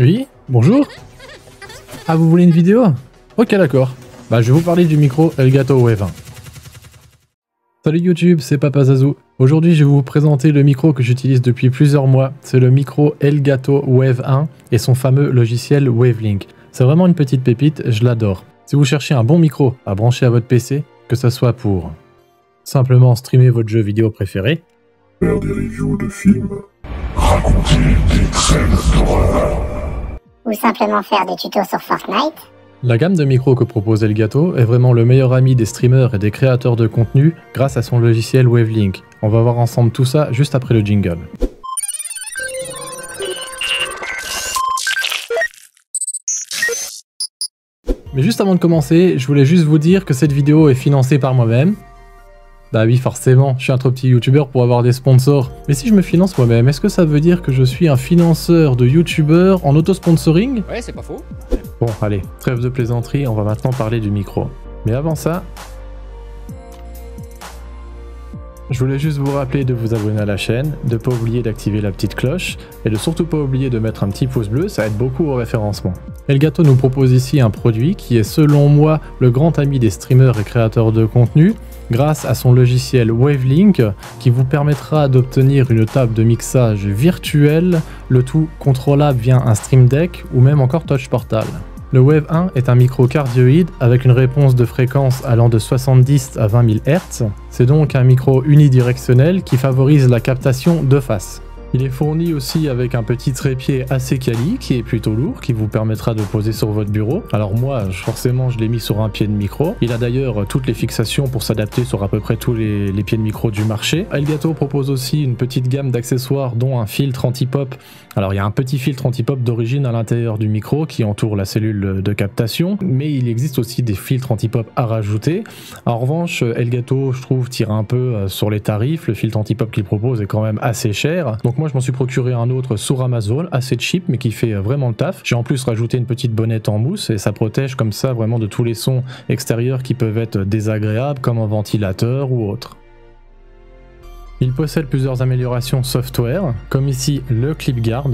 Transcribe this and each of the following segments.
Oui, bonjour. Ah, vous voulez une vidéo? Ok, d'accord. Bah, je vais vous parler du micro Elgato Wave 1. Salut YouTube, c'est Papa Zazou. Aujourd'hui, je vais vous présenter le micro que j'utilise depuis plusieurs mois. C'est le micro Elgato Wave 1 et son fameux logiciel Wavelink. C'est vraiment une petite pépite, je l'adore. Si vous cherchez un bon micro à brancher à votre PC, que ce soit pour simplement streamer votre jeu vidéo préféré, faire des reviews de films, raconter des scènes d'horreur, ou simplement faire des tutos sur Fortnite. la gamme de micros que propose Elgato est vraiment le meilleur ami des streamers et des créateurs de contenu grâce à son logiciel Wavelink. On va voir ensemble tout ça juste après le jingle. Mais juste avant de commencer, je voulais juste vous dire que cette vidéo est financée par moi-même. Bah oui, forcément, je suis un trop petit youtubeur pour avoir des sponsors. Mais si je me finance moi-même, est-ce que ça veut dire que je suis un financeur de youtubeurs en auto-sponsoring? Ouais, c'est pas faux. Bon, allez, trêve de plaisanterie, on va maintenant parler du micro. Mais avant ça, je voulais juste vous rappeler de vous abonner à la chaîne, de ne pas oublier d'activer la petite cloche, et de surtout pas oublier de mettre un petit pouce bleu, ça aide beaucoup au référencement. Elgato nous propose ici un produit qui est selon moi le grand ami des streamers et créateurs de contenu, grâce à son logiciel Wavelink qui vous permettra d'obtenir une table de mixage virtuelle, le tout contrôlable via un Stream Deck ou même encore Touch Portal. Le Wave 1 est un micro cardioïde avec une réponse de fréquence allant de 70 à 20 000 Hz. C'est donc un micro unidirectionnel qui favorise la captation de face. Il est fourni aussi avec un petit trépied assez quali qui est plutôt lourd, qui vous permettra de poser sur votre bureau. Alors moi, forcément, je l'ai mis sur un pied de micro. Il a d'ailleurs toutes les fixations pour s'adapter sur à peu près tous les pieds de micro du marché. Elgato propose aussi une petite gamme d'accessoires dont un filtre anti-pop. Alors il y a un petit filtre anti-pop d'origine à l'intérieur du micro qui entoure la cellule de captation, mais il existe aussi des filtres anti-pop à rajouter. En revanche, Elgato, je trouve, tire un peu sur les tarifs. Le filtre anti-pop qu'il propose est quand même assez cher. Donc moi je m'en suis procuré un autre sur Amazon, assez cheap mais qui fait vraiment le taf. J'ai en plus rajouté une petite bonnette en mousse et ça protège comme ça vraiment de tous les sons extérieurs qui peuvent être désagréables comme un ventilateur ou autre. Il possède plusieurs améliorations software, comme ici le clip guard.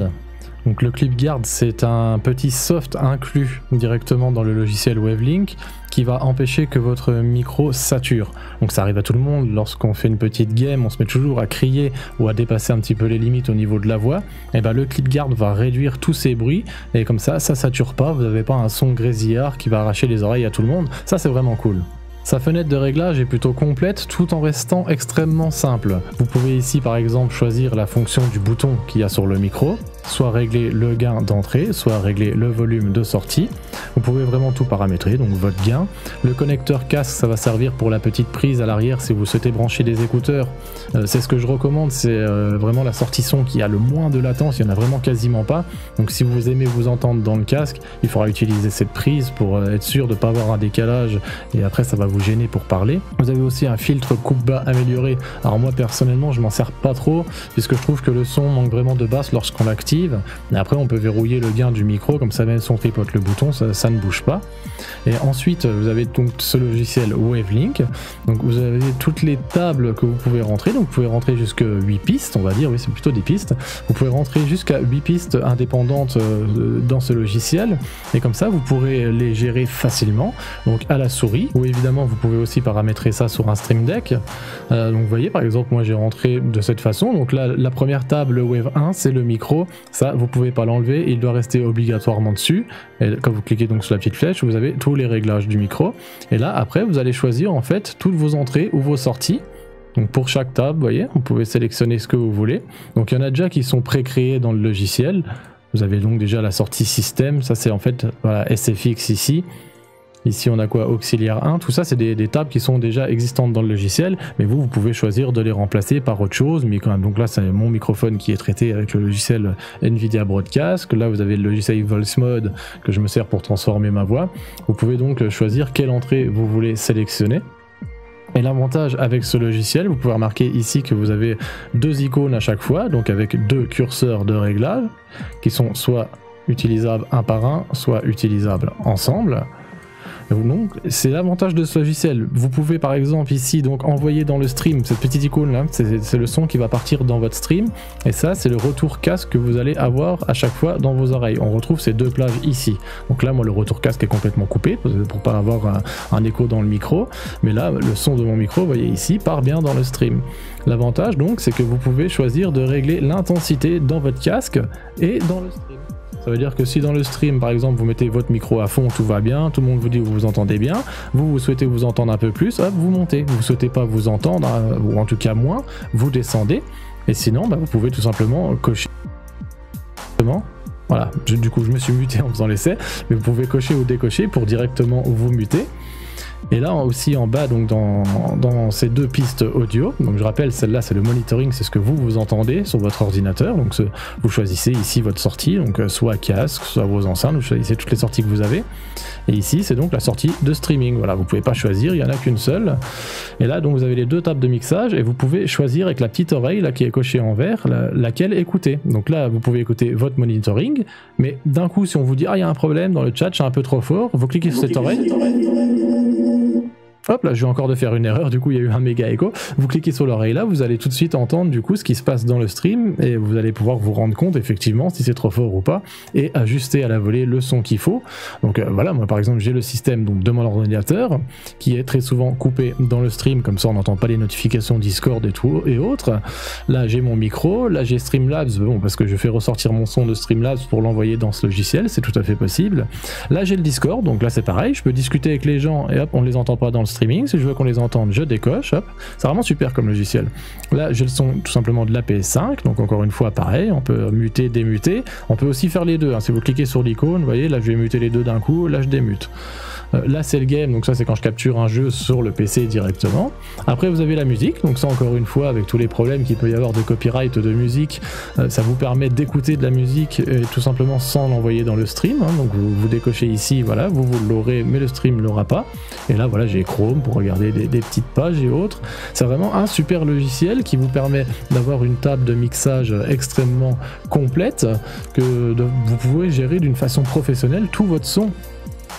Donc le clip guard, c'est un petit soft inclus directement dans le logiciel Wavelink qui va empêcher que votre micro sature. Donc ça arrive à tout le monde, lorsqu'on fait une petite game, on se met toujours à crier ou à dépasser un petit peu les limites au niveau de la voix. Et ben le clip guard va réduire tous ces bruits et comme ça sature pas, vous n'avez pas un son grésillard qui va arracher les oreilles à tout le monde. Ça c'est vraiment cool. Sa fenêtre de réglage est plutôt complète tout en restant extrêmement simple. Vous pouvez ici par exemple choisir la fonction du bouton qu'il y a sur le micro, soit régler le gain d'entrée, soit régler le volume de sortie. Vous pouvez vraiment tout paramétrer, donc votre gain. Le connecteur casque, ça va servir pour la petite prise à l'arrière si vous souhaitez brancher des écouteurs. C'est ce que je recommande, c'est vraiment la sortie son qui a le moins de latence, il n'y en a vraiment quasiment pas. Donc si vous aimez vous entendre dans le casque, il faudra utiliser cette prise pour être sûr de ne pas avoir un décalage et après ça va vous gêner pour parler. Vous avez aussi un filtre coupe-bas amélioré. Alors moi personnellement je m'en sers pas trop puisque je trouve que le son manque vraiment de basse lorsqu'on l'active. Et après on peut verrouiller le gain du micro, comme ça même si on tripote le bouton ça ne bouge pas. Et ensuite vous avez donc ce logiciel Wavelink, donc vous avez toutes les tables que vous pouvez rentrer, donc vous pouvez rentrer jusqu'à 8 pistes on va dire, oui c'est plutôt des pistes, vous pouvez rentrer jusqu'à 8 pistes indépendantes dans ce logiciel et comme ça vous pourrez les gérer facilement, donc à la souris, ou évidemment vous pouvez aussi paramétrer ça sur un Stream Deck. Donc vous voyez par exemple moi j'ai rentré de cette façon, donc là la première table Wave 1 c'est le micro, ça vous pouvez pas l'enlever, il doit rester obligatoirement dessus et quand vous cliquez donc sur la petite flèche vous avez tous les réglages du micro et là après vous allez choisir en fait toutes vos entrées ou vos sorties. Donc pour chaque table, vous voyez, vous pouvez sélectionner ce que vous voulez. Donc il y en a déjà qui sont pré-créés dans le logiciel. Vous avez donc déjà la sortie système, ça c'est en fait voilà, SFX ici. Ici on a quoi, auxiliaire 1, tout ça c'est des tables qui sont déjà existantes dans le logiciel, mais vous pouvez choisir de les remplacer par autre chose, mais quand même, donc là c'est mon microphone qui est traité avec le logiciel Nvidia Broadcast, là vous avez le logiciel Voice Mode que je me sers pour transformer ma voix. Vous pouvez donc choisir quelle entrée vous voulez sélectionner. Et l'avantage avec ce logiciel, vous pouvez remarquer ici que vous avez deux icônes à chaque fois, donc avec deux curseurs de réglage, qui sont soit utilisables un par un, soit utilisables ensemble. Donc c'est l'avantage de ce logiciel. Vous pouvez par exemple ici donc envoyer dans le stream cette petite icône là, c'est le son qui va partir dans votre stream, et ça c'est le retour casque que vous allez avoir à chaque fois dans vos oreilles. On retrouve ces deux plages ici. Donc là moi le retour casque est complètement coupé pour pas avoir un écho dans le micro, mais là le son de mon micro, vous voyez ici, part bien dans le stream. L'avantage donc c'est que vous pouvez choisir de régler l'intensité dans votre casque et dans le stream. Ça veut dire que si dans le stream, par exemple, vous mettez votre micro à fond, tout va bien, tout le monde vous dit que vous vous entendez bien, vous souhaitez vous entendre un peu plus, hop, vous montez. Vous souhaitez pas vous entendre, ou en tout cas moins, vous descendez. Et sinon, vous pouvez tout simplement cocher. Voilà, du coup, je me suis muté en faisant l'essai, mais vous pouvez cocher ou décocher pour directement vous muter. Et là aussi en bas, donc dans ces deux pistes audio, donc je rappelle, celle-là c'est le monitoring, c'est ce que vous entendez sur votre ordinateur. Donc vous choisissez ici votre sortie, donc soit casque, soit vos enceintes, vous choisissez toutes les sorties que vous avez. Et ici c'est donc la sortie de streaming. Voilà, vous pouvez pas choisir, il y en a qu'une seule. Et là donc vous avez les deux tables de mixage et vous pouvez choisir avec la petite oreille là qui est cochée en vert, laquelle écouter. Donc là vous pouvez écouter votre monitoring, mais d'un coup si on vous dit ah il y a un problème dans le chat, c'est un peu trop fort, vous cliquez sur cette oreille. Hop là, je viens encore de faire une erreur, du coup il y a eu un méga écho. Vous cliquez sur l'oreille là, vous allez tout de suite entendre du coup ce qui se passe dans le stream et vous allez pouvoir vous rendre compte effectivement si c'est trop fort ou pas et ajuster à la volée le son qu'il faut. Donc voilà, moi par exemple j'ai le système donc, de mon ordinateur qui est très souvent coupé dans le stream, comme ça on n'entend pas les notifications Discord et tout et autres. Là j'ai mon micro, là j'ai Streamlabs, bon parce que je fais ressortir mon son de Streamlabs pour l'envoyer dans ce logiciel, c'est tout à fait possible. Là j'ai le Discord, donc là c'est pareil, je peux discuter avec les gens et hop on les entend pas dans le streaming, si je veux qu'on les entende je décoche, hop, c'est vraiment super comme logiciel. Là j'ai le son tout simplement de la PS5, donc encore une fois pareil, on peut muter, démuter, on peut aussi faire les deux, hein. Si vous cliquez sur l'icône, vous voyez là je vais muter les deux d'un coup, là je démute. Là c'est le game, donc ça c'est quand je capture un jeu sur le PC directement. Après vous avez la musique, donc ça encore une fois avec tous les problèmes qu'il peut y avoir de copyright de musique, ça vous permet d'écouter de la musique tout simplement sans l'envoyer dans le stream, hein. Donc vous décochez ici, voilà, vous l'aurez mais le stream l'aura pas. Et là voilà j'ai Chrome pour regarder des petites pages et autres. C'est vraiment un super logiciel qui vous permet d'avoir une table de mixage extrêmement complète, que vous pouvez gérer d'une façon professionnelle tout votre son.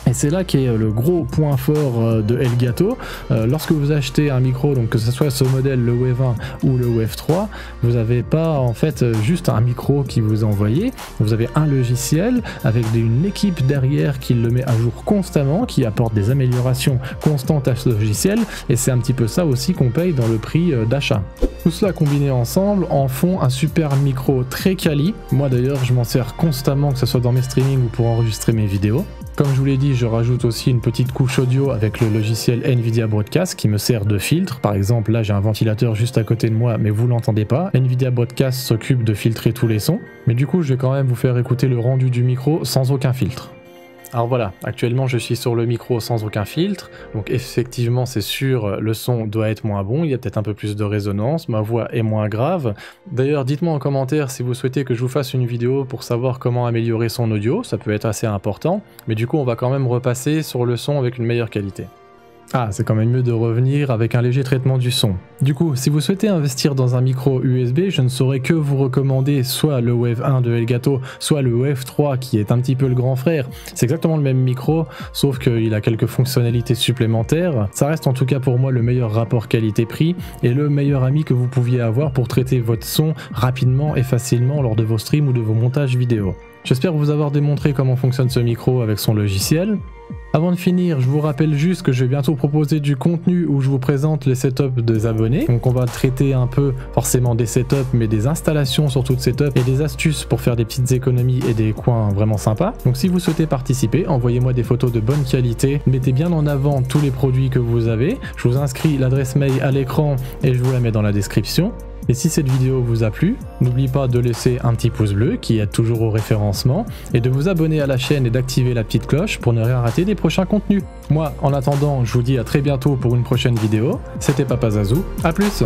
Et c'est là qu'est le gros point fort de Elgato. Lorsque vous achetez un micro, donc que ce soit ce modèle, le Wave 1 ou le Wave 3, vous n'avez pas en fait juste un micro qui vous est envoyé, vous avez un logiciel avec une équipe derrière qui le met à jour constamment, qui apporte des améliorations constantes à ce logiciel, et c'est un petit peu ça aussi qu'on paye dans le prix d'achat. Tout cela combiné ensemble en font un super micro très quali. Moi d'ailleurs je m'en sers constamment, que ce soit dans mes streamings ou pour enregistrer mes vidéos. Comme je vous l'ai dit, je rajoute aussi une petite couche audio avec le logiciel Nvidia Broadcast qui me sert de filtre. Par exemple, là j'ai un ventilateur juste à côté de moi, mais vous l'entendez pas. Nvidia Broadcast s'occupe de filtrer tous les sons. Mais du coup, je vais quand même vous faire écouter le rendu du micro sans aucun filtre. Alors voilà, actuellement je suis sur le micro sans aucun filtre, donc effectivement c'est sûr, le son doit être moins bon, il y a peut-être un peu plus de résonance, ma voix est moins grave. D'ailleurs dites-moi en commentaire si vous souhaitez que je vous fasse une vidéo pour savoir comment améliorer son audio, ça peut être assez important, mais du coup on va quand même repasser sur le son avec une meilleure qualité. Ah, c'est quand même mieux de revenir avec un léger traitement du son. Du coup, si vous souhaitez investir dans un micro USB, je ne saurais que vous recommander soit le Wave 1 de Elgato, soit le Wave 3 qui est un petit peu le grand frère. C'est exactement le même micro, sauf qu'il a quelques fonctionnalités supplémentaires. Ça reste en tout cas pour moi le meilleur rapport qualité-prix et le meilleur ami que vous pouviez avoir pour traiter votre son rapidement et facilement lors de vos streams ou de vos montages vidéo. J'espère vous avoir démontré comment fonctionne ce micro avec son logiciel. Avant de finir, je vous rappelle juste que je vais bientôt proposer du contenu où je vous présente les setups des abonnés. Donc on va traiter un peu forcément des setups, mais des installations sur toutes setups et des astuces pour faire des petites économies et des coins vraiment sympas. Donc si vous souhaitez participer, envoyez-moi des photos de bonne qualité, mettez bien en avant tous les produits que vous avez. Je vous inscris l'adresse mail à l'écran et je vous la mets dans la description. Et si cette vidéo vous a plu, n'oubliez pas de laisser un petit pouce bleu qui aide toujours au référencement et de vous abonner à la chaîne et d'activer la petite cloche pour ne rien rater des prochains contenus. Moi, en attendant, je vous dis à très bientôt pour une prochaine vidéo. C'était Papa Zazou, à plus!